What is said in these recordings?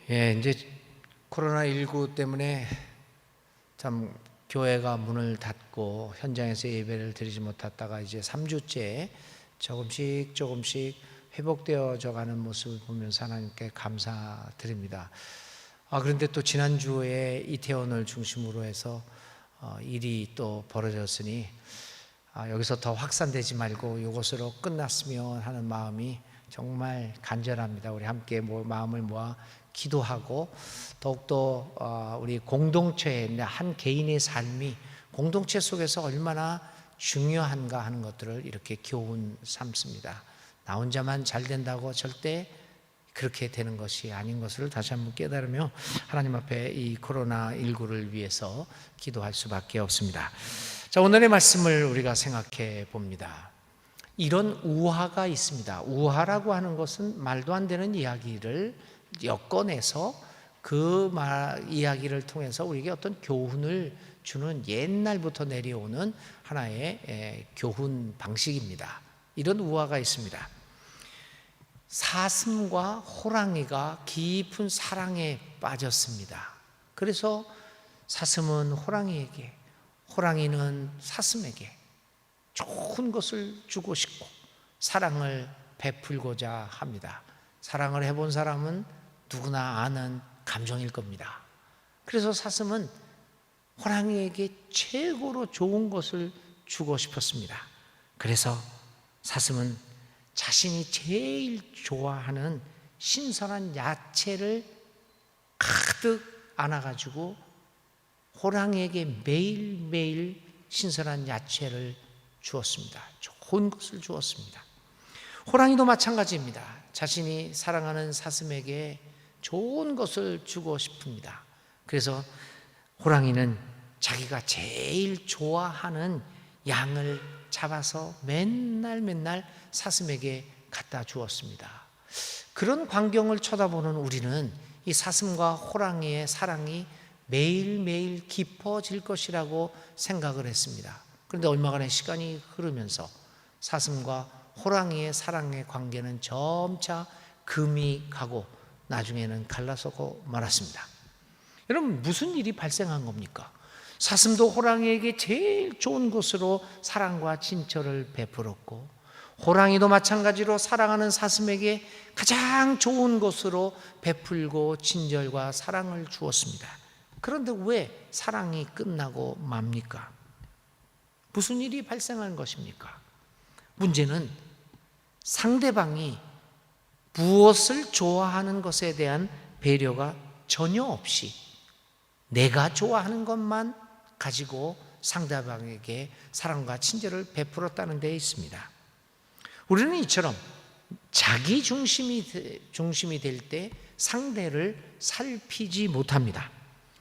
이제 코로나19 때문에 참 교회가 문을 닫고 현장에서 예배를 드리지 못했다가 이제 3주째 조금씩 회복되어져 가는 모습을 보면서 하나님께 감사드립니다. 그런데 또 지난주에 이태원을 중심으로 해서 일이 또 벌어졌으니 여기서 더 확산되지 말고 이것으로 끝났으면 하는 마음이 정말 간절합니다. 우리 함께 마음을 모아 기도하고 더욱더 우리 공동체의 한 개인의 삶이 공동체 속에서 얼마나 중요한가 하는 것들을 이렇게 교훈 삼습니다. 나 혼자만 잘 된다고 절대 그렇게 되는 것이 아닌 것을 다시 한번 깨달으며 하나님 앞에 이 코로나19를 위해서 기도할 수밖에 없습니다. 자, 오늘의 말씀을 우리가 생각해 봅니다. 이런 우화가 있습니다. 우화라고 하는 것은 말도 안 되는 이야기를 엮어내서 그 이야기를 통해서 우리에게 어떤 교훈을 주는 옛날부터 내려오는 하나의 교훈 방식입니다. 이런 우화가 있습니다. 사슴과 호랑이가 깊은 사랑에 빠졌습니다. 그래서 사슴은 호랑이에게, 호랑이는 사슴에게 좋은 것을 주고 싶고 사랑을 베풀고자 합니다. 사랑을 해본 사람은 누구나 아는 감정일 겁니다. 그래서 사슴은 호랑이에게 최고로 좋은 것을 주고 싶었습니다. 그래서 사슴은 자신이 제일 좋아하는 신선한 야채를 가득 안아가지고 호랑이에게 매일매일 신선한 야채를 주었습니다. 좋은 것을 주었습니다. 호랑이도 마찬가지입니다. 자신이 사랑하는 사슴에게 좋은 것을 주고 싶습니다. 그래서 호랑이는 자기가 제일 좋아하는 양을 잡아서 맨날 사슴에게 갖다 주었습니다. 그런 광경을 쳐다보는 우리는 이 사슴과 호랑이의 사랑이 매일매일 깊어질 것이라고 생각을 했습니다. 그런데 얼마간의 시간이 흐르면서 사슴과 호랑이의 사랑의 관계는 점차 금이 가고 나중에는 갈라서고 말았습니다. 여러분, 무슨 일이 발생한 겁니까? 사슴도 호랑이에게 제일 좋은 것으로 사랑과 친절을 베풀었고 호랑이도 마찬가지로 사랑하는 사슴에게 가장 좋은 것으로 베풀고 친절과 사랑을 주었습니다. 그런데 왜 사랑이 끝나고 맙니까? 무슨 일이 발생한 것입니까? 문제는 상대방이 무엇을 좋아하는 것에 대한 배려가 전혀 없이 내가 좋아하는 것만 가지고 상대방에게 사랑과 친절을 베풀었다는 데 있습니다. 우리는 이처럼 자기 중심이 될 때 상대를 살피지 못합니다.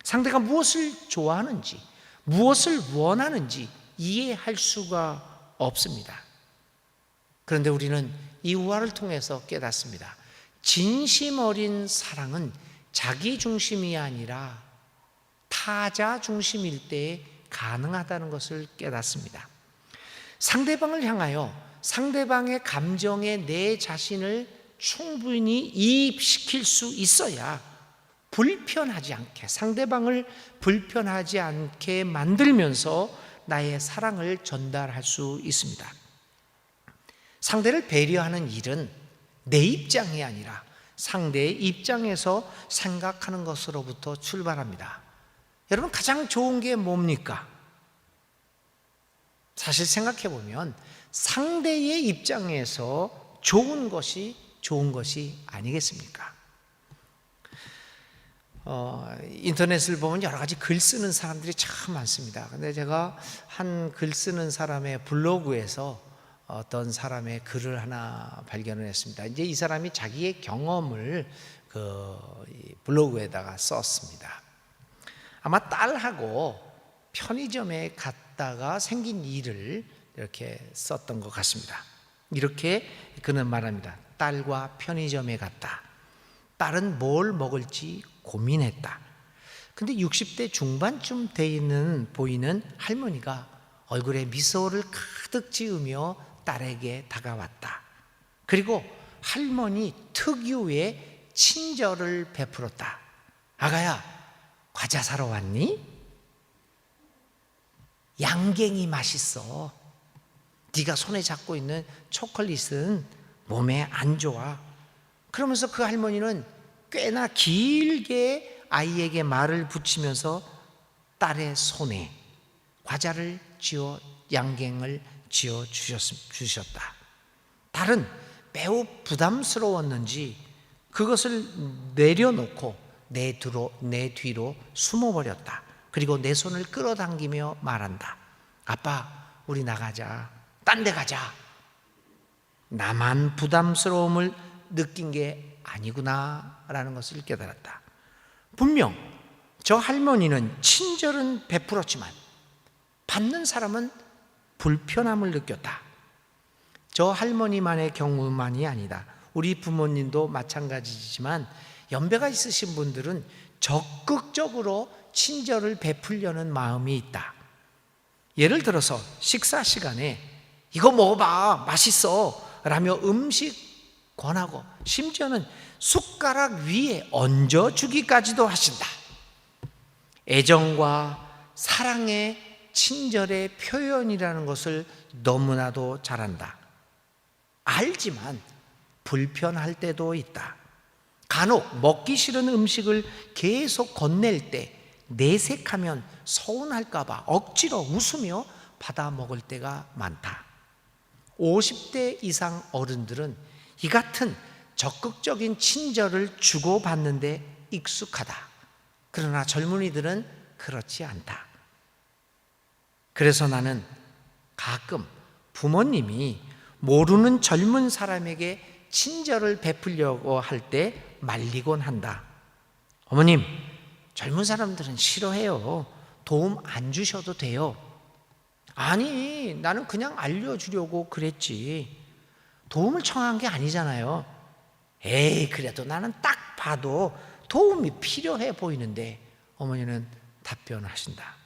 상대가 무엇을 좋아하는지, 무엇을 원하는지 이해할 수가 없습니다. 그런데 우리는 이 우화를 통해서 깨닫습니다. 진심 어린 사랑은 자기 중심이 아니라 타자 중심일 때 가능하다는 것을 깨닫습니다. 상대방을 향하여 상대방의 감정에 내 자신을 충분히 이입시킬 수 있어야 불편하지 않게, 상대방을 불편하지 않게 만들면서 나의 사랑을 전달할 수 있습니다. 상대를 배려하는 일은 내 입장이 아니라 상대의 입장에서 생각하는 것으로부터 출발합니다. 여러분, 가장 좋은 게 뭡니까? 사실 생각해 보면 상대의 입장에서 좋은 것이 아니겠습니까? 인터넷을 보면 여러 가지 글 쓰는 사람들이 참 많습니다. 근데 제가 한 글 쓰는 사람의 블로그에서 어떤 사람의 글을 하나 발견을 했습니다. 이제 이 사람이 자기의 경험을 블로그에다가 썼습니다. 아마 딸하고 편의점에 갔다가 생긴 일을 이렇게 썼던 것 같습니다. 이렇게 그는 말합니다. 딸과 편의점에 갔다. 딸은 뭘 먹을지 고민했다. 근데 60대 중반쯤 보이는 할머니가 얼굴에 미소를 가득 지으며 딸에게 다가왔다. 그리고 할머니 특유의 친절을 베풀었다. 아가야, 과자 사러 왔니? 양갱이 맛있어. 네가 손에 잡고 있는 초콜릿은 몸에 안 좋아. 그러면서 그 할머니는 꽤나 길게 아이에게 말을 붙이면서 딸의 손에 과자를 양갱을 쥐어 주셨다. 딸은 매우 부담스러웠는지 그것을 내려놓고 내 뒤로 숨어버렸다. 그리고 내 손을 끌어당기며 말한다. 아빠, 우리 나가자. 딴 데 가자. 나만 부담스러움을 느낀 게 아니구나 라는 것을 깨달았다. 분명 저 할머니는 친절은 베풀었지만 받는 사람은 불편함을 느꼈다. 저 할머니만의 경우만이 아니다. 우리 부모님도 마찬가지지만 연배가 있으신 분들은 적극적으로 친절을 베풀려는 마음이 있다. 예를 들어서 식사 시간에 이거 먹어봐, 맛있어 라며 음식 권하고 심지어는 숟가락 위에 얹어주기까지도 하신다. 애정과 사랑의 친절의 표현이라는 것을 너무나도 잘한다. 알지만 불편할 때도 있다. 간혹 먹기 싫은 음식을 계속 건넬 때 내색하면 서운할까 봐 억지로 웃으며 받아 먹을 때가 많다. 50대 이상 어른들은 이 같은 적극적인 친절을 주고받는데 익숙하다. 그러나 젊은이들은 그렇지 않다. 그래서 나는 가끔 부모님이 모르는 젊은 사람에게 친절을 베풀려고 할 때 말리곤 한다. 어머님, 젊은 사람들은 싫어해요. 도움 안 주셔도 돼요. 아니, 나는 그냥 알려주려고 그랬지. 도움을 청한 게 아니잖아요. 에이, 그래도 나는 딱 봐도 도움이 필요해 보이는데. 어머니는 답변하신다.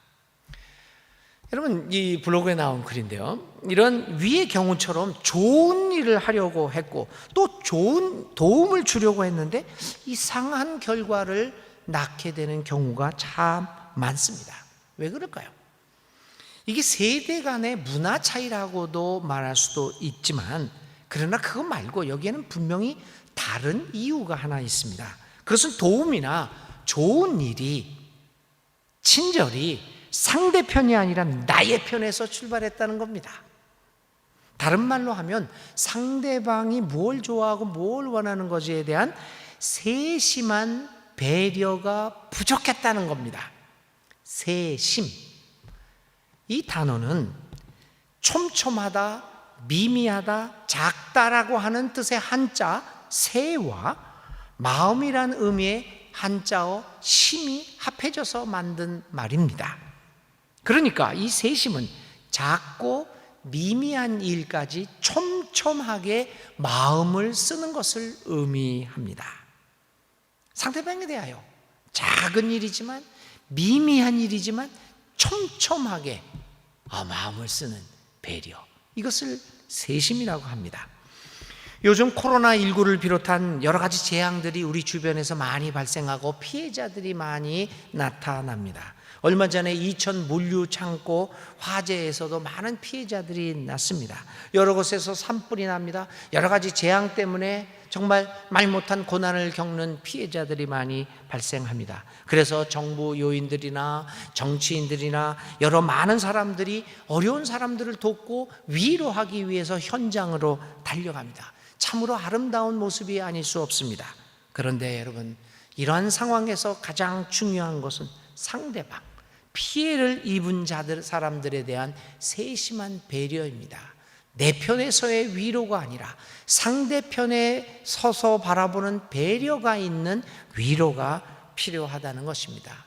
여러분, 이 블로그에 나온 글인데요, 이런 위의 경우처럼 좋은 일을 하려고 했고 또 좋은 도움을 주려고 했는데 이상한 결과를 낳게 되는 경우가 참 많습니다. 왜 그럴까요? 이게 세대 간의 문화 차이라고도 말할 수도 있지만, 그러나 그거 말고 여기에는 분명히 다른 이유가 하나 있습니다. 그것은 도움이나 좋은 일이, 친절이 상대편이 아니라 나의 편에서 출발했다는 겁니다. 다른 말로 하면 상대방이 뭘 좋아하고 뭘 원하는 것에 대한 세심한 배려가 부족했다는 겁니다. 세심. 이 단어는 촘촘하다, 미미하다, 작다라고 하는 뜻의 한자 세와 마음이란 의미의 한자어 심이 합해져서 만든 말입니다. 그러니까 이 세심은 작고 미미한 일까지 촘촘하게 마음을 쓰는 것을 의미합니다. 상대방에 대하여 작은 일이지만, 미미한 일이지만 촘촘하게 마음을 쓰는 배려, 이것을 세심이라고 합니다. 요즘 코로나19를 비롯한 여러 가지 재앙들이 우리 주변에서 많이 발생하고 피해자들이 많이 나타납니다. 얼마 전에 이천 물류 창고 화재에서도 많은 피해자들이 났습니다. 여러 곳에서 산불이 납니다. 여러 가지 재앙 때문에 정말 말 못한 고난을 겪는 피해자들이 많이 발생합니다. 그래서 정부 요인들이나 정치인들이나 여러 많은 사람들이 어려운 사람들을 돕고 위로하기 위해서 현장으로 달려갑니다. 참으로 아름다운 모습이 아닐 수 없습니다. 그런데 여러분, 이러한 상황에서 가장 중요한 것은 상대방, 피해를 입은 사람들에 대한 세심한 배려입니다. 내 편에서의 위로가 아니라 상대편에 서서 바라보는 배려가 있는 위로가 필요하다는 것입니다.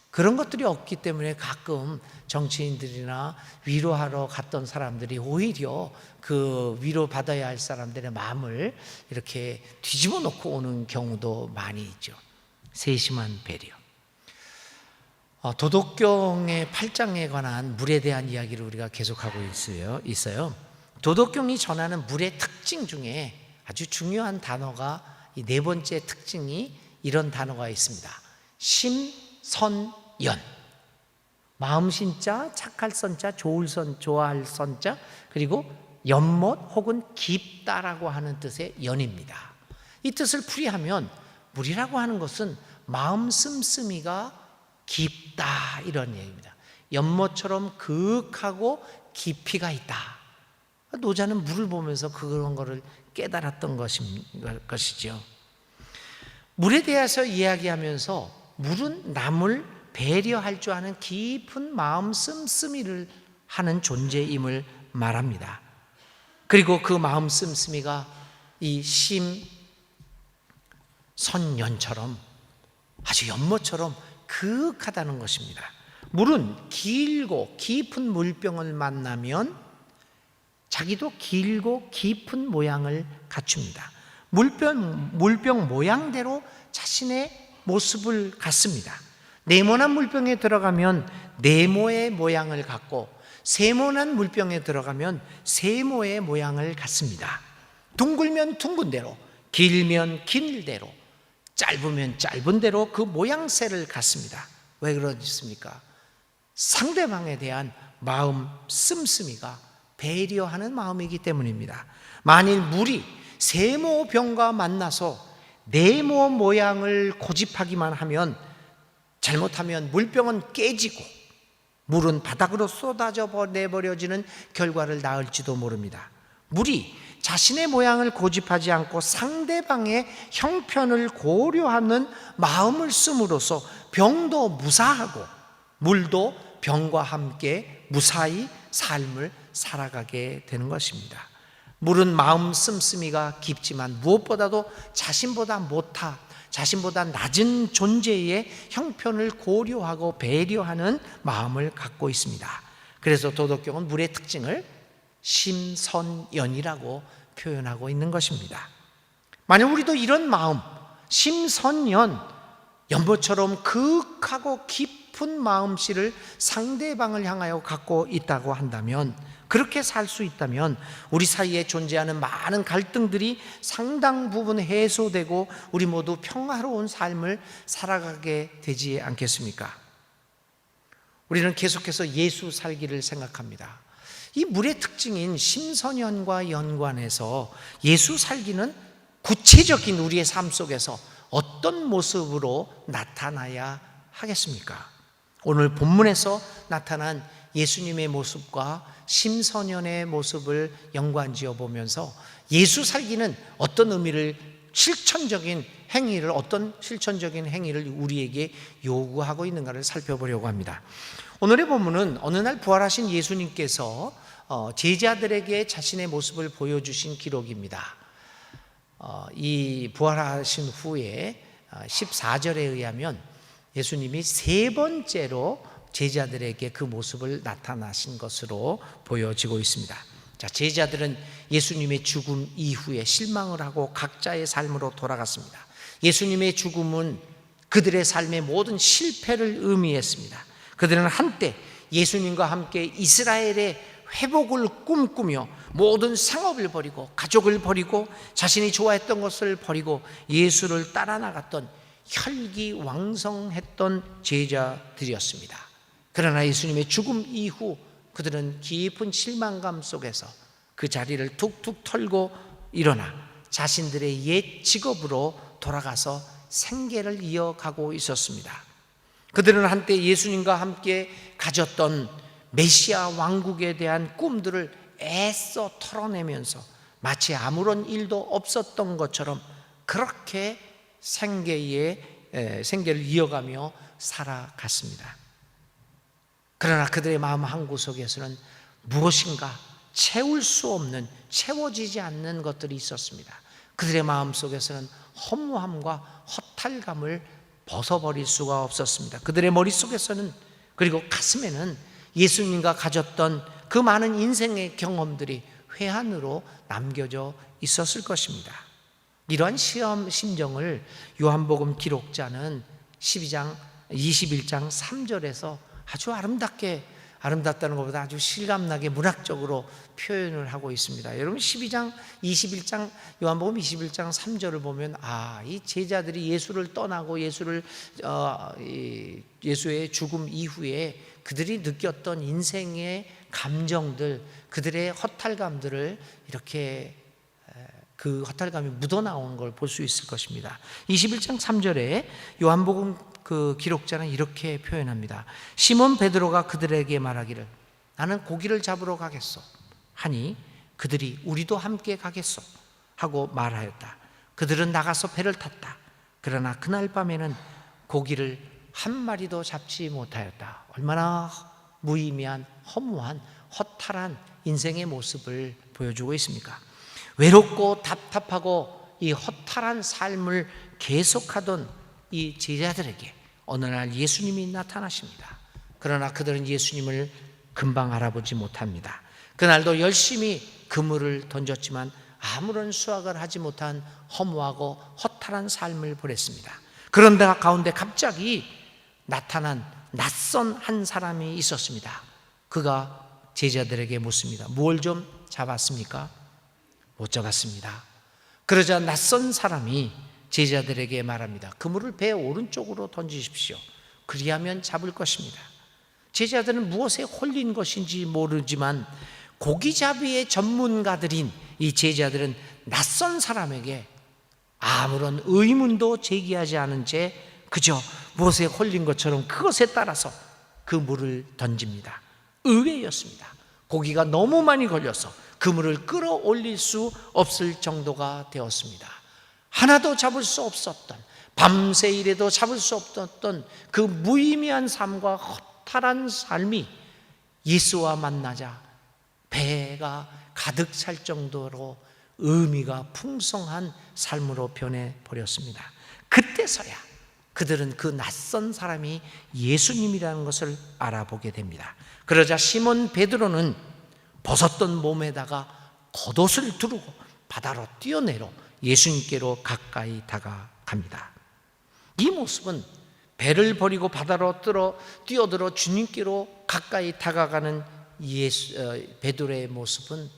그런 것들이 없기 때문에 가끔 정치인들이나 위로하러 갔던 사람들이 오히려 그 위로받아야 할 사람들의 마음을 이렇게 뒤집어 놓고 오는 경우도 많이 있죠. 세심한 배려. 도덕경의 8장에 관한 물에 대한 이야기를 우리가 계속하고 있어요. 도덕경이 전하는 물의 특징 중에 아주 중요한 단어가 이 네 번째 특징이 이런 단어가 있습니다. 심선연. 마음 심자, 착할 선자, 좋아할 선자, 그리고 연못 혹은 깊다라고 하는 뜻의 연입니다. 이 뜻을 풀이하면 물이라고 하는 것은 마음 씀씀이가 깊다 이런 얘기입니다. 연못처럼 그윽하고 깊이가 있다. 노자는 물을 보면서 그런 것을 깨달았던 것이죠. 물에 대해서 이야기하면서 물은 남을 배려할 줄 아는 깊은 마음 씀씀이를 하는 존재임을 말합니다. 그리고 그 마음 씀씀이가 이 심선연처럼 아주 연못처럼 그윽하다는 것입니다. 물은 길고 깊은 물병을 만나면 자기도 길고 깊은 모양을 갖춥니다. 물병 모양대로 자신의 모습을 갖습니다. 네모난 물병에 들어가면 네모의 모양을 갖고 세모난 물병에 들어가면 세모의 모양을 갖습니다. 둥글면 둥근 대로, 길면 긴 대로, 짧으면 짧은 대로 그 모양새를 갖습니다. 왜 그렇습니까? 상대방에 대한 마음 씀씀이가 배려하는 마음이기 때문입니다. 만일 물이 세모병과 만나서 네모 모양을 고집하기만 하면 잘못하면 물병은 깨지고 물은 바닥으로 쏟아져 내버려지는 결과를 낳을지도 모릅니다. 물이 자신의 모양을 고집하지 않고 상대방의 형편을 고려하는 마음을 씀으로써 병도 무사하고 물도 병과 함께 무사히 삶을 살아가게 되는 것입니다. 물은 마음 씀씀이가 깊지만 무엇보다도 자신보다 낮은 존재의 형편을 고려하고 배려하는 마음을 갖고 있습니다. 그래서 도덕경은 물의 특징을 심선연이라고 표현하고 있는 것입니다. 만약 우리도 이런 마음, 심선연, 연못처럼 극하고 깊은 마음씨를 상대방을 향하여 갖고 있다고 한다면, 그렇게 살 수 있다면 우리 사이에 존재하는 많은 갈등들이 상당 부분 해소되고 우리 모두 평화로운 삶을 살아가게 되지 않겠습니까? 우리는 계속해서 예수 살기를 생각합니다. 이 물의 특징인 심선연과 연관해서 예수 살기는 구체적인 우리의 삶 속에서 어떤 모습으로 나타나야 하겠습니까? 오늘 본문에서 나타난 예수님의 모습과 심선연의 모습을 연관지어 보면서 예수 살기는 어떤 의미를 어떤 실천적인 행위를 우리에게 요구하고 있는가를 살펴보려고 합니다. 오늘의 본문은 어느 날 부활하신 예수님께서 제자들에게 자신의 모습을 보여주신 기록입니다. 이 부활하신 후에 14절에 의하면 예수님이 세 번째로 제자들에게 그 모습을 나타나신 것으로 보여지고 있습니다. 자, 제자들은 예수님의 죽음 이후에 실망을 하고 각자의 삶으로 돌아갔습니다. 예수님의 죽음은 그들의 삶의 모든 실패를 의미했습니다. 그들은 한때 예수님과 함께 이스라엘의 회복을 꿈꾸며 모든 생업을 버리고 가족을 버리고 자신이 좋아했던 것을 버리고 예수를 따라 나갔던 혈기왕성했던 제자들이었습니다. 그러나 예수님의 죽음 이후 그들은 깊은 실망감 속에서 그 자리를 툭툭 털고 일어나 자신들의 옛 직업으로 돌아가서 생계를 이어가고 있었습니다. 그들은 한때 예수님과 함께 가졌던 메시아 왕국에 대한 꿈들을 애써 털어내면서 마치 아무런 일도 없었던 것처럼 그렇게 생계를 이어가며 살아갔습니다. 그러나 그들의 마음 한구석에서는 무엇인가 채워지지 않는 것들이 있었습니다. 그들의 마음 속에서는 허무함과 허탈감을 벗어버릴 수가 없었습니다. 그들의 머릿속에서는, 그리고 가슴에는 예수님과 가졌던 그 많은 인생의 경험들이 회한으로 남겨져 있었을 것입니다. 이러한 심정을 요한복음 기록자는 21장 3절에서 아주 아름답게 아름답다는 것보다 아주 실감나게 문학적으로 표현을 하고 있습니다. 여러분 21장 요한복음 21장 3절을 보면 이 제자들이 예수를 떠나고 예수의 죽음 이후에 그들이 느꼈던 인생의 감정들, 그들의 허탈감들을 이렇게 그 허탈감이 묻어나오는 걸 볼 수 있을 것입니다. 21장 3절에 요한복음 그 기록자는 이렇게 표현합니다. 시몬 베드로가 그들에게 말하기를 나는 고기를 잡으러 가겠소 하니 그들이 우리도 함께 가겠소 하고 말하였다. 그들은 나가서 배를 탔다. 그러나 그날 밤에는 고기를 한 마리도 잡지 못하였다. 얼마나 무의미한 허무한 허탈한 인생의 모습을 보여주고 있습니까? 외롭고 답답하고 이 허탈한 삶을 계속하던 이 제자들에게 어느 날 예수님이 나타나십니다. 그러나 그들은 예수님을 금방 알아보지 못합니다. 그날도 열심히 그물을 던졌지만 아무런 수확을 하지 못한 허무하고 허탈한 삶을 보냈습니다. 그런데 가운데 갑자기 나타난 낯선 한 사람이 있었습니다. 그가 제자들에게 묻습니다. 뭘 좀 잡았습니까? 못 잡았습니다. 그러자 낯선 사람이 제자들에게 말합니다. 그물을 배 오른쪽으로 던지십시오. 그리하면 잡을 것입니다. 제자들은 무엇에 홀린 것인지 모르지만 고기잡이의 전문가들인 이 제자들은 낯선 사람에게 아무런 의문도 제기하지 않은 채 그저 무엇에 홀린 것처럼 그것에 따라서 그 물을 던집니다. 의외였습니다. 고기가 너무 많이 걸려서 그물을 끌어올릴 수 없을 정도가 되었습니다. 하나도 잡을 수 없었던, 밤새 일해도 잡을 수 없었던 그 무의미한 삶과 허탈한 삶이 예수와 만나자 배가 가득 찰 정도로 의미가 풍성한 삶으로 변해버렸습니다. 그때서야 그들은 그 낯선 사람이 예수님이라는 것을 알아보게 됩니다. 그러자 시몬 베드로는 벗었던 몸에다가 겉옷을 두르고 바다로 뛰어내려 예수님께로 가까이 다가갑니다. 이 모습은 배를 버리고 바다로 뛰어들어 주님께로 가까이 다가가는 베드로의 모습은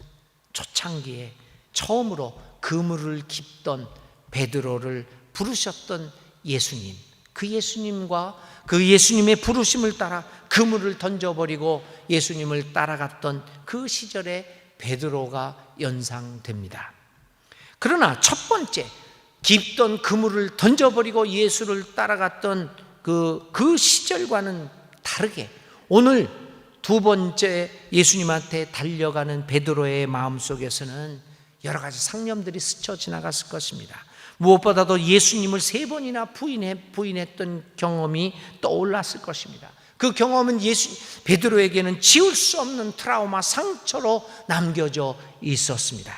초창기에 처음으로 그물을 깁던 베드로를 부르셨던 예수님, 그 예수님과 그 예수님의 부르심을 따라 그물을 던져버리고 예수님을 따라갔던 그 시절의 베드로가 연상됩니다. 그러나 첫 번째 깁던 그물을 던져버리고 예수를 따라갔던 그 시절과는 다르게 오늘 두 번째 예수님한테 달려가는 베드로의 마음속에서는 여러 가지 상념들이 스쳐 지나갔을 것입니다. 무엇보다도 예수님을 3번이나 부인했던 경험이 떠올랐을 것입니다. 그 경험은 베드로에게는 지울 수 없는 트라우마, 상처로 남겨져 있었습니다.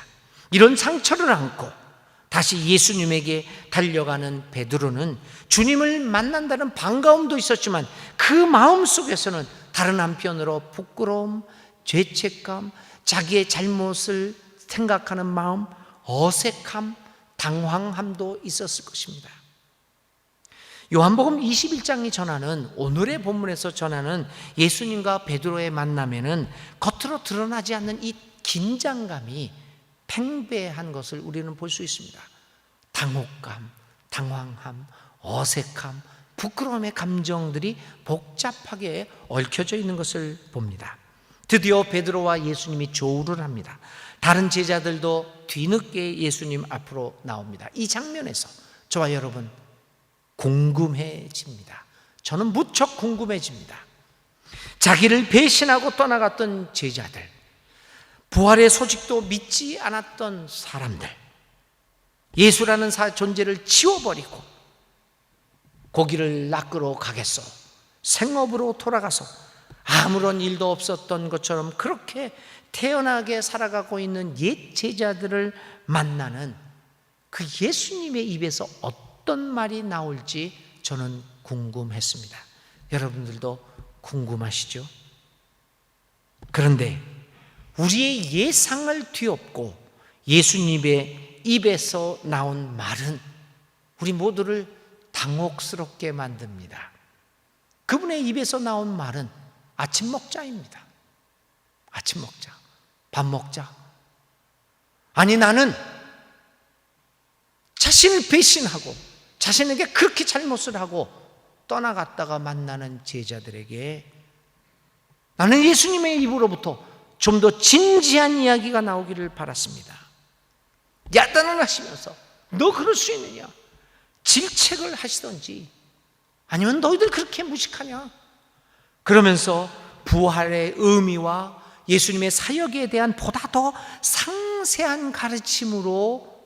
이런 상처를 안고 다시 예수님에게 달려가는 베드로는 주님을 만난다는 반가움도 있었지만 그 마음속에서는 다른 한편으로 부끄러움, 죄책감, 자기의 잘못을 생각하는 마음, 어색함, 당황함도 있었을 것입니다. 요한복음 21장이 전하는, 오늘의 본문에서 전하는 예수님과 베드로의 만남에는 겉으로 드러나지 않는 이 긴장감이 팽배한 것을 우리는 볼 수 있습니다. 당혹감, 당황함, 어색함, 부끄러움의 감정들이 복잡하게 얽혀져 있는 것을 봅니다. 드디어 베드로와 예수님이 조우를 합니다. 다른 제자들도 뒤늦게 예수님 앞으로 나옵니다. 이 장면에서 저와 여러분 궁금해집니다. 저는 무척 궁금해집니다. 자기를 배신하고 떠나갔던 제자들, 부활의 소식도 믿지 않았던 사람들, 예수라는 존재를 지워버리고 고기를 낚으러 가겠소, 생업으로 돌아가서 아무런 일도 없었던 것처럼 그렇게 태연하게 살아가고 있는 옛 제자들을 만나는 그 예수님의 입에서 어떤 말이 나올지 저는 궁금했습니다. 여러분들도 궁금하시죠? 그런데 우리의 예상을 뒤엎고 예수님의 입에서 나온 말은 우리 모두를 당혹스럽게 만듭니다. 그분의 입에서 나온 말은 아침 먹자입니다. 아침 먹자, 밥 먹자. 아니, 나는 자신을 배신하고 자신에게 그렇게 잘못을 하고 떠나갔다가 만나는 제자들에게 나는 예수님의 입으로부터 좀 더 진지한 이야기가 나오기를 바랐습니다. 야단을 하시면서 너 그럴 수 있느냐, 질책을 하시던지, 아니면 너희들 그렇게 무식하냐, 그러면서 부활의 의미와 예수님의 사역에 대한 보다 더 상세한 가르침으로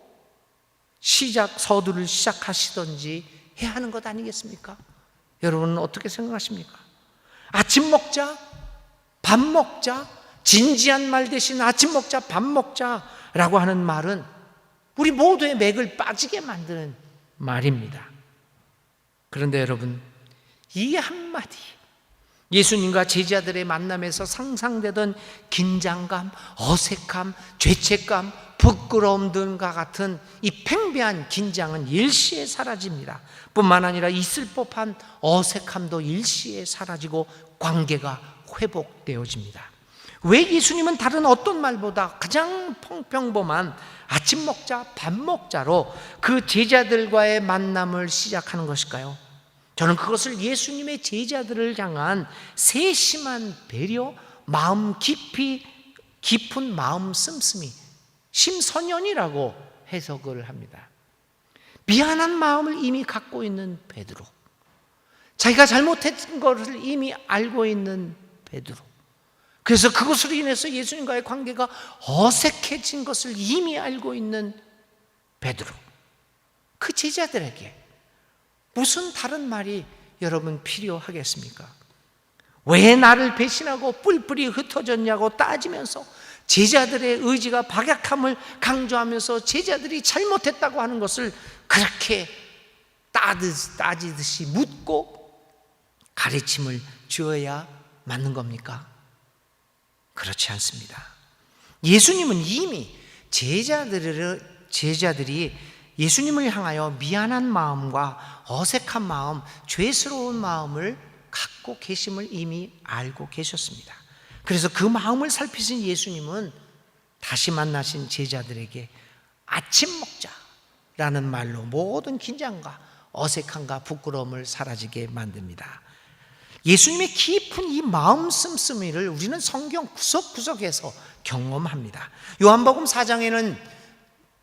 서두를 시작하시던지 해야 하는 것 아니겠습니까? 여러분은 어떻게 생각하십니까? 아침 먹자, 밥 먹자, 진지한 말 대신 아침 먹자, 밥 먹자라고 하는 말은 우리 모두의 맥을 빠지게 만드는 말입니다. 그런데 여러분, 이 한마디, 예수님과 제자들의 만남에서 상상되던 긴장감, 어색함, 죄책감, 부끄러움 등과 같은 이 팽배한 긴장은 일시에 사라집니다. 뿐만 아니라 있을 법한 어색함도 일시에 사라지고 관계가 회복되어집니다. 왜 예수님은 다른 어떤 말보다 가장 평범한 아침 먹자, 밥 먹자로 그 제자들과의 만남을 시작하는 것일까요? 저는 그것을 예수님의 제자들을 향한 세심한 배려, 마음 깊은 마음 씀씀이, 심선연이라고 해석을 합니다. 미안한 마음을 이미 갖고 있는 베드로, 자기가 잘못했던 것을 이미 알고 있는 베드로, 그래서 그것으로 인해서 예수님과의 관계가 어색해진 것을 이미 알고 있는 베드로, 그 제자들에게 무슨 다른 말이 여러분 필요하겠습니까? 왜 나를 배신하고 뿔뿔이 흩어졌냐고 따지면서 제자들의 의지가 박약함을 강조하면서 제자들이 잘못했다고 하는 것을 그렇게 따지듯이 묻고 가르침을 주어야 맞는 겁니까? 그렇지 않습니다. 예수님은 이미 제자들이 예수님을 향하여 미안한 마음과 어색한 마음, 죄스러운 마음을 갖고 계심을 이미 알고 계셨습니다. 그래서 그 마음을 살피신 예수님은 다시 만나신 제자들에게 아침 먹자라는 말로 모든 긴장과 어색함과 부끄러움을 사라지게 만듭니다. 예수님의 깊은 이 마음 씀씀이를 우리는 성경 구석구석에서 경험합니다. 요한복음 4장에는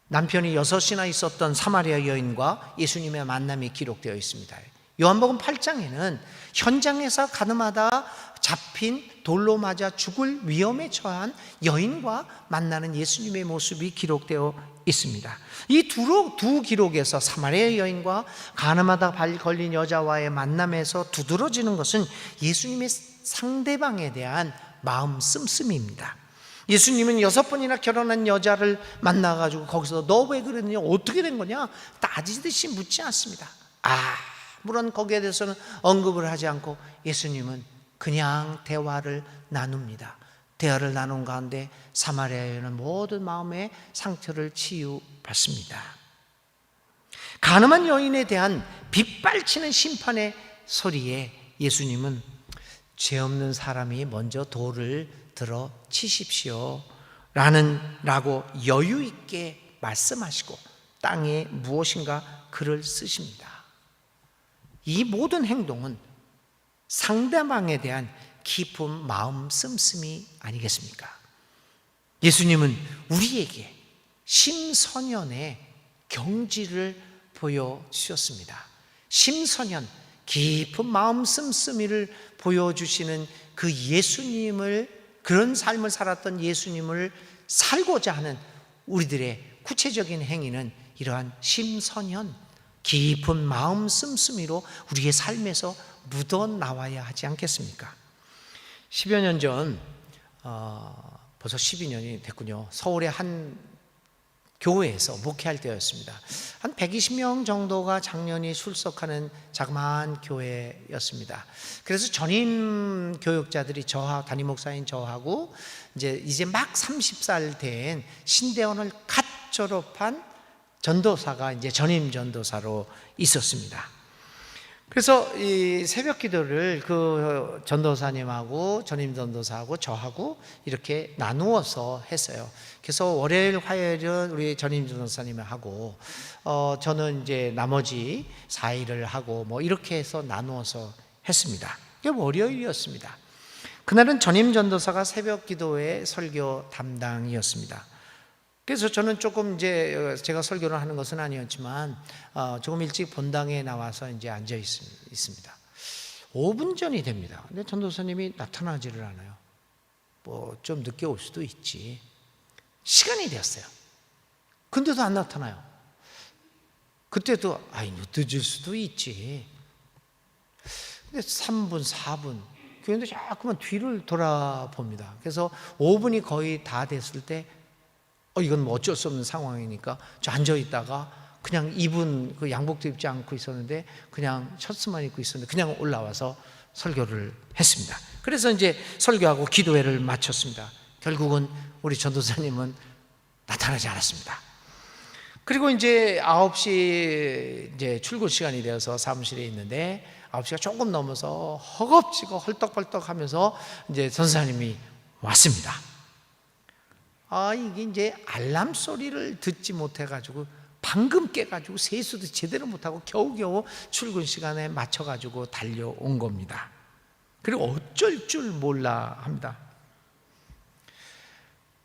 남편이 6이나 있었던 사마리아 여인과 예수님의 만남이 기록되어 있습니다. 요한복음 8장에는 현장에서 가늠하다 잡힌 돌로 맞아 죽을 위험에 처한 여인과 만나는 예수님의 모습이 기록되어 있습니다. 이 두 기록에서 사마리아 여인과 가늠하다 발 걸린 여자와의 만남에서 두드러지는 것은 예수님의 상대방에 대한 마음 씀씀입니다. 예수님은 6번이나 결혼한 여자를 만나가지고 거기서 너 왜 그랬느냐, 어떻게 된 거냐 따지듯이 묻지 않습니다. 물론 거기에 대해서는 언급을 하지 않고 예수님은 그냥 대화를 나눕니다. 대화를 나눈 가운데 사마리아 여인은 모든 마음의 상처를 치유받습니다. 가늠한 여인에 대한 빗발치는 심판의 소리에 예수님은 죄 없는 사람이 먼저 돌을 들어 치십시오 라고 여유 있게 말씀하시고 땅에 무엇인가 글을 쓰십니다. 이 모든 행동은 상대방에 대한 깊은 마음 씀씀이 아니겠습니까? 예수님은 우리에게 심선연의 경지를 보여주셨습니다. 심선연, 깊은 마음 씀씀이를 보여주시는 그 예수님을, 그런 삶을 살았던 예수님을 살고자 하는 우리들의 구체적인 행위는 이러한 심선연, 깊은 마음 씀씀이로 우리의 삶에서 묻어나와야 하지 않겠습니까? 10여 년 전, 벌써 12년이 됐군요. 서울의 한 교회에서 목회할 때였습니다. 한 120명 정도가 작년이 출석하는 자그마한 교회였습니다. 그래서 전임 교육자들이 담임 목사인 저하고 이제 막 30살 된 신대원을 갓 졸업한 전도사가 이제 전임 전도사로 있었습니다. 그래서 이 새벽 기도를 그 전도사님하고 전임 전도사하고 저하고 이렇게 나누어서 했어요. 그래서 월요일, 화요일은 우리 전임 전도사님이 하고, 저는 이제 나머지 4일을 하고 뭐 이렇게 해서 나누어서 했습니다. 이게 월요일이었습니다. 그날은 전임 전도사가 새벽 기도의 설교 담당이었습니다. 그래서 저는 조금 이제 제가 설교를 하는 것은 아니었지만 조금 일찍 본당에 나와서 이제 앉아 있습니다. 5분 전이 됩니다. 근데 전도사님이 나타나지를 않아요. 뭐 좀 늦게 올 수도 있지. 시간이 되었어요. 근데도 안 나타나요. 그때도 늦을 수도 있지. 근데 3분, 4분. 그런데 자꾸만 뒤를 돌아봅니다. 그래서 5분이 거의 다 됐을 때 이건 뭐 어쩔 수 없는 상황이니까 저 앉아있다가 그냥 입은 그 양복도 입지 않고 있었는데 그냥 셔츠만 입고 있었는데 그냥 올라와서 설교를 했습니다. 그래서 이제 설교하고 기도회를 마쳤습니다. 결국은 우리 전도사님은 나타나지 않았습니다. 그리고 이제 9시 이제 출근 시간이 되어서 사무실에 있는데 9시가 조금 넘어서 허겁지겁 헐떡벌떡 하면서 이제 전도사님이 왔습니다. 이게 이제 알람 소리를 듣지 못해가지고 방금 깨가지고 세수도 제대로 못하고 겨우겨우 출근 시간에 맞춰가지고 달려온 겁니다. 그리고 어쩔 줄 몰라 합니다.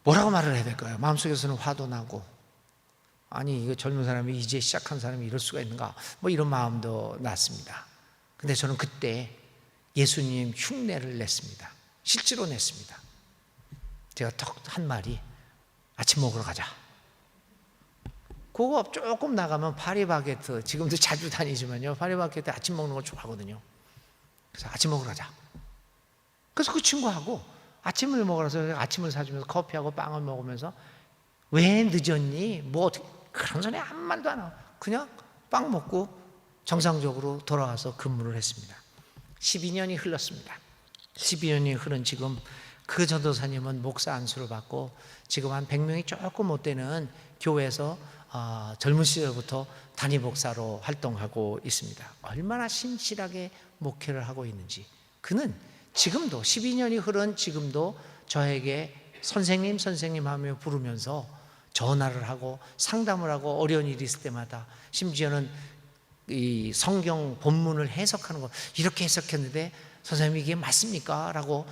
뭐라고 말을 해야 될까요? 마음속에서는 화도 나고, 아니 이거 젊은 사람이 이제 시작한 사람이 이럴 수가 있는가, 뭐 이런 마음도 났습니다. 근데 저는 그때 예수님 흉내를 냈습니다. 실제로 냈습니다. 제가 턱 한 말이 아침 먹으러 가자. 그거 조금 나가면 파리바게트, 지금도 자주 다니지만요, 파리바게트 아침 먹는 거 좋아하거든요. 그래서 아침 먹으러 가자. 그래서 그 친구하고 아침을 먹으러서 아침을 사주면서 커피하고 빵을 먹으면서 왜 늦었니? 뭐 어떻게, 그런 소리 한 말도 안 하고 그냥 빵 먹고 정상적으로 돌아와서 근무를 했습니다. 12년이 흘렀습니다. 12년이 흐른 지금 그 전도사님은 목사 안수를 받고 지금 한 100명이 조금 못 되는 교회에서 젊은 시절부터 단임 목사로 활동하고 있습니다. 얼마나 신실하게 목회를 하고 있는지. 그는 지금도 12년이 흐른 지금도 저에게 선생님 선생님 하며 부르면서 전화를 하고 상담을 하고 어려운 일이 있을 때마다, 심지어는 이 성경 본문을 해석하는 거 이렇게 해석했는데 선생님 이게 맞습니까? 라고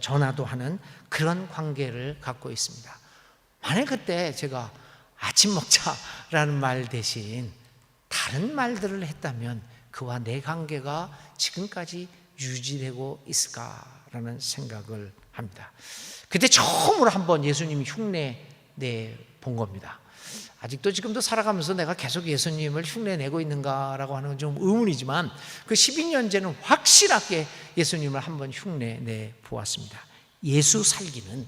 전화도 하는 그런 관계를 갖고 있습니다. 만약 그때 제가 아침 먹자라는 말 대신 다른 말들을 했다면 그와 내 관계가 지금까지 유지되고 있을까라는 생각을 합니다. 그때 처음으로 한번 예수님 흉내 내본 겁니다. 아직도 지금도 살아가면서 내가 계속 예수님을 흉내내고 있는가라고 하는 건 좀 의문이지만 그 12년째는 확실하게 예수님을 한번 흉내내 보았습니다. 예수 살기는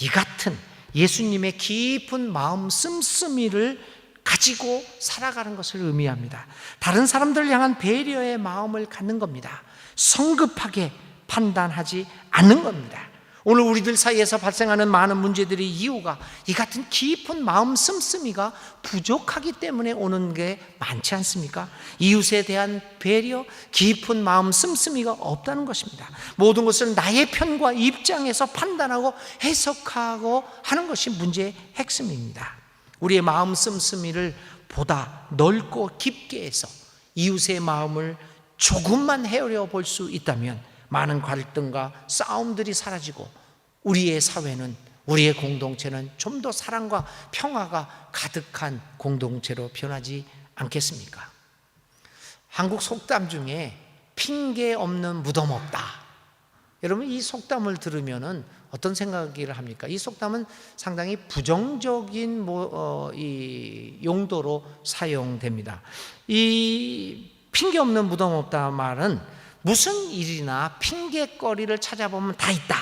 이 같은 예수님의 깊은 마음 씀씀이를 가지고 살아가는 것을 의미합니다. 다른 사람들을 향한 배려의 마음을 갖는 겁니다. 성급하게 판단하지 않는 겁니다. 오늘 우리들 사이에서 발생하는 많은 문제들의 이유가 이 같은 깊은 마음 씀씀이가 부족하기 때문에 오는 게 많지 않습니까? 이웃에 대한 배려, 깊은 마음 씀씀이가 없다는 것입니다. 모든 것을 나의 편과 입장에서 판단하고 해석하고 하는 것이 문제의 핵심입니다. 우리의 마음 씀씀이를 보다 넓고 깊게 해서 이웃의 마음을 조금만 헤아려 볼 수 있다면 많은 갈등과 싸움들이 사라지고 우리의 사회는, 우리의 공동체는 좀 더 사랑과 평화가 가득한 공동체로 변하지 않겠습니까? 한국 속담 중에 핑계 없는 무덤 없다. 여러분 이 속담을 들으면은 어떤 생각을 합니까? 이 속담은 상당히 부정적인 이 용도로 사용됩니다. 이 핑계 없는 무덤 없다 말은 무슨 일이나 핑계거리를 찾아보면 다 있다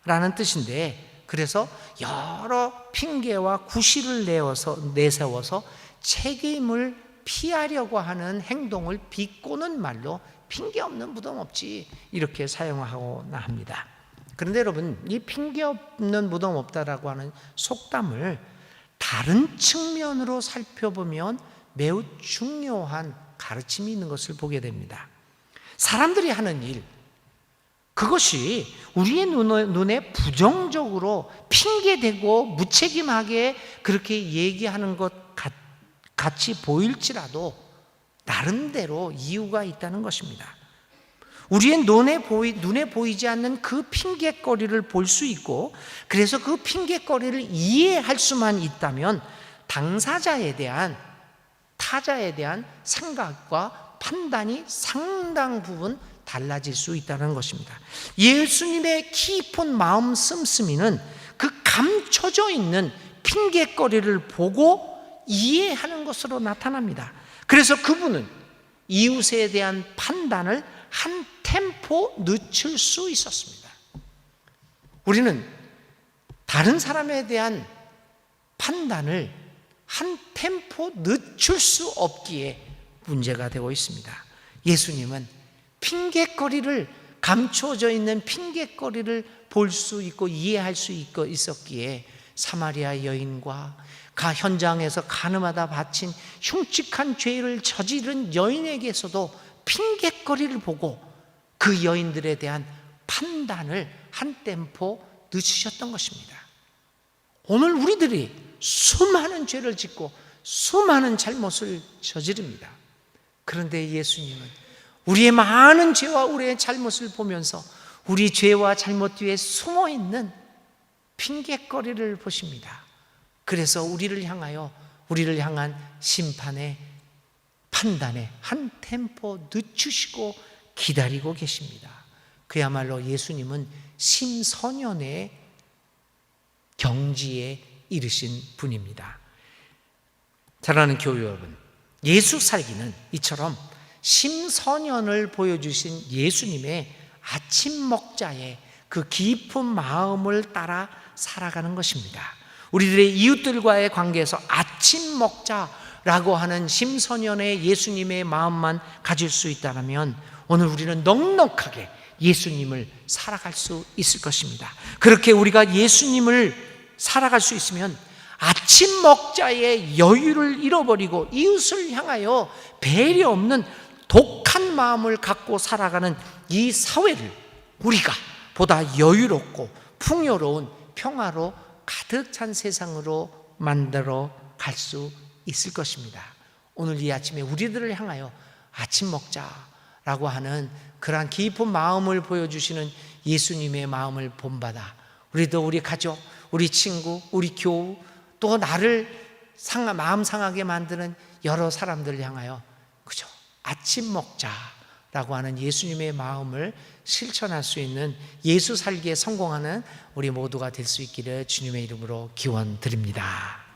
라는 뜻인데, 그래서 여러 핑계와 구실을 내세워서 책임을 피하려고 하는 행동을 비꼬는 말로 핑계 없는 무덤 없지 이렇게 사용하곤 합니다. 그런데 여러분 이 핑계 없는 무덤 없다라고 하는 속담을 다른 측면으로 살펴보면 매우 중요한 가르침이 있는 것을 보게 됩니다. 사람들이 하는 일, 그것이 우리의 눈에 부정적으로 핑계대고 무책임하게 그렇게 얘기하는 것 같이 보일지라도 나름대로 이유가 있다는 것입니다. 우리의 눈에 보이지 않는 그 핑계거리를 볼 수 있고, 그래서 그 핑계거리를 이해할 수만 있다면 당사자에 대한, 타자에 대한 생각과 판단이 상당 부분 달라질 수 있다는 것입니다. 예수님의 깊은 마음 씀씀이는 그 감춰져 있는 핑계거리를 보고 이해하는 것으로 나타납니다. 그래서 그분은 이웃에 대한 판단을 한 템포 늦출 수 있었습니다. 우리는 다른 사람에 대한 판단을 한 템포 늦출 수 없기에 문제가 되고 있습니다. 예수님은 핑계거리를, 감춰져 있는 핑계거리를 볼 수 있고 이해할 수 있었기에 사마리아 여인과 현장에서 가늠하다 바친 흉측한 죄를 저지른 여인에게서도 핑계거리를 보고 그 여인들에 대한 판단을 한 템포 늦추셨던 것입니다. 오늘 우리들이 수많은 죄를 짓고 수많은 잘못을 저지릅니다. 그런데 예수님은 우리의 많은 죄와 우리의 잘못을 보면서 우리 죄와 잘못 뒤에 숨어있는 핑계거리를 보십니다. 그래서 우리를 향한 심판의 판단에 한 템포 늦추시고 기다리고 계십니다. 그야말로 예수님은 심선연의 경지에 이르신 분입니다. 사랑하는 교회 여러분, 예수 살기는 이처럼 심선연을 보여주신 예수님의 아침 먹자의 그 깊은 마음을 따라 살아가는 것입니다. 우리들의 이웃들과의 관계에서 아침 먹자라고 하는 심선연의 예수님의 마음만 가질 수 있다면 오늘 우리는 넉넉하게 예수님을 살아갈 수 있을 것입니다. 그렇게 우리가 예수님을 살아갈 수 있으면 아침 먹자의 여유를 잃어버리고 이웃을 향하여 배려 없는 독한 마음을 갖고 살아가는 이 사회를 우리가 보다 여유롭고 풍요로운 평화로 가득 찬 세상으로 만들어 갈 수 있을 것입니다. 오늘 이 아침에 우리들을 향하여 아침 먹자라고 하는 그러한 깊은 마음을 보여주시는 예수님의 마음을 본받아 우리도 우리 가족, 우리 친구, 우리 교우, 또 나를 마음 상하게 만드는 여러 사람들을 향하여 그죠? 아침 먹자라고 하는 예수님의 마음을 실천할 수 있는 예수 살기에 성공하는 우리 모두가 될 수 있기를 주님의 이름으로 기원드립니다.